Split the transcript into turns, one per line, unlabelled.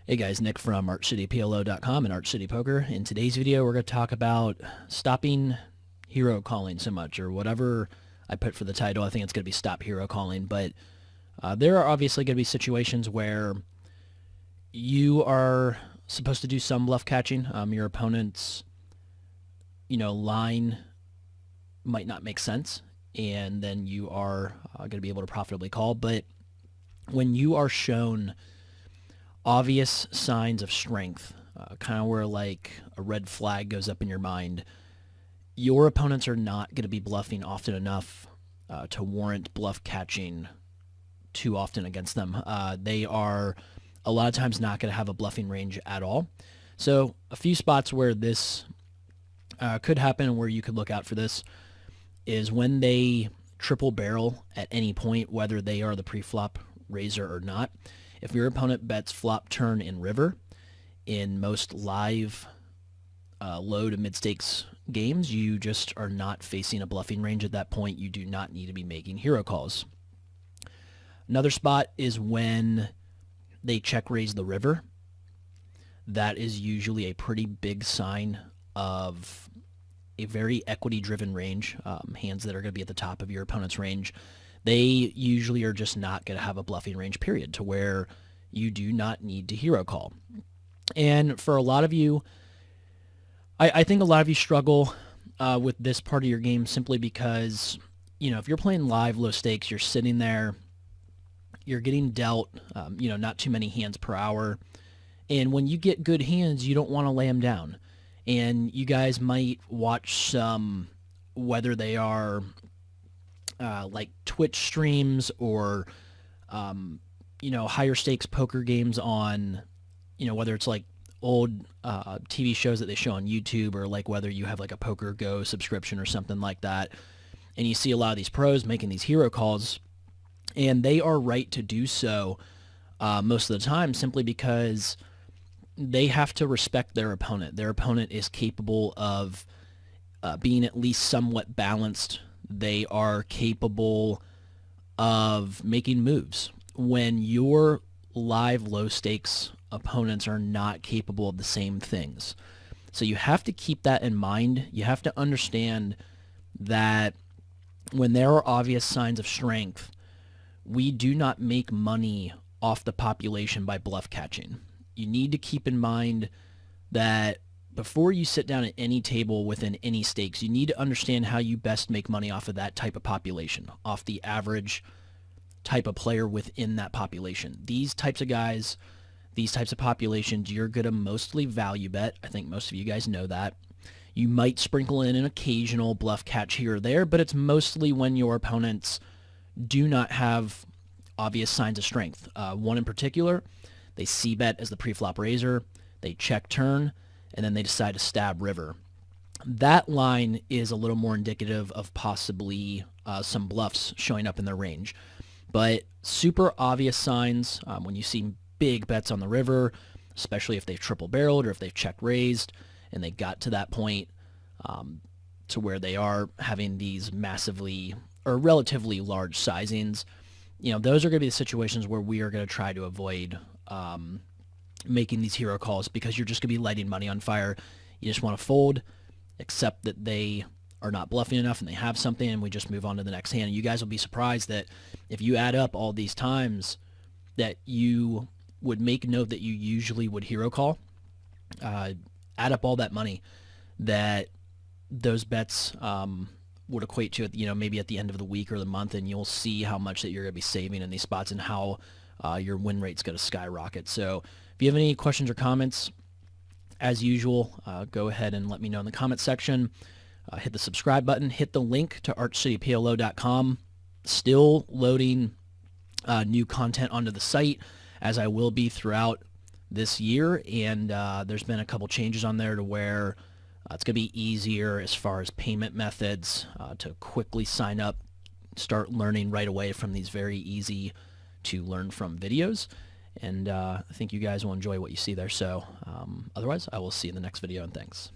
Hey guys, Nick from ArchCityPLO.com and Arch City Poker. In today's video, we're going to talk about stopping hero calling so much, or whatever I put for the title. I think it's going to be stop hero calling, but there are obviously going to be situations where you are supposed to do some bluff catching. Your opponent's, line might not make sense, and then you are going to be able to profitably call. But when you are shown obvious signs of strength, kind of where like a red flag goes up in your mind, your opponents are not going to be bluffing often enough to warrant bluff catching too often against them. They are a lot of times not going to have a bluffing range at all. So a few spots where this could happen and where you could look out for this is when they triple barrel at any point, whether they are the pre-flop raiser or not. If your opponent bets flop, turn, and river in most live low to mid-stakes games, you just are not facing a bluffing range at that point. You do not need to be making hero calls. Another spot is when they check raise the river. That is usually a pretty big sign of a very equity-driven range, hands that are going to be at the top of your opponent's range. They usually are just not going to have a bluffing range, period, to where you do not need to hero call. And for a lot of you, I think a lot of you struggle with this part of your game simply because, if you're playing live low stakes, you're sitting there, you're getting dealt, not too many hands per hour. And when you get good hands, you don't want to lay them down. And you guys might watch some, whether they are like Twitch streams or, higher stakes poker games on, whether it's like old TV shows that they show on YouTube, or like whether you have like a Poker Go subscription or something like that. And you see a lot of these pros making these hero calls, and they are right to do so most of the time simply because they have to respect their opponent. Their opponent is capable of being at least somewhat balanced. They are capable of making moves. When your live low stakes opponents are not capable of the same things. So you have to keep that in mind. You have to understand that when there are obvious signs of strength, we do not make money off the population by bluff catching. You need to keep in mind that before you sit down at any table within any stakes, you need to understand how you best make money off of that type of population, off the average type of player within that population. These types of guys, these types of populations, you're going to mostly value bet. I think most of you guys know that. You might sprinkle in an occasional bluff catch here or there, but it's mostly when your opponents do not have obvious signs of strength. One in particular, they c-bet as the pre-flop raiser, they check turn, and then they decide to stab river. That line is a little more indicative of possibly some bluffs showing up in their range. But super obvious signs, when you see big bets on the river, especially if they've triple barreled or if they've check raised and they got to that point to where they are having these massively or relatively large sizings, those are going to be the situations where we are going to try to avoid making these hero calls, because you're just going to be lighting money on fire. You just want to fold, accept that they are not bluffing enough and they have something, and we just move on to the next hand. And you guys will be surprised that if you add up all these times that you would make note that you usually would hero call, add up all that money that those bets would equate to, maybe at the end of the week or the month, and you'll see how much that you're going to be saving in these spots and how your win rate's going to skyrocket. So if you have any questions or comments, as usual, go ahead and let me know in the comments section. Hit the subscribe button. Hit the link to ArchCityPLO.com. Still loading new content onto the site, as I will be throughout this year. And there's been a couple changes on there to where it's going to be easier as far as payment methods to quickly sign up, start learning right away from these very easy to learn from videos. And I think you guys will enjoy what you see there. So otherwise, I will see you in the next video, and thanks.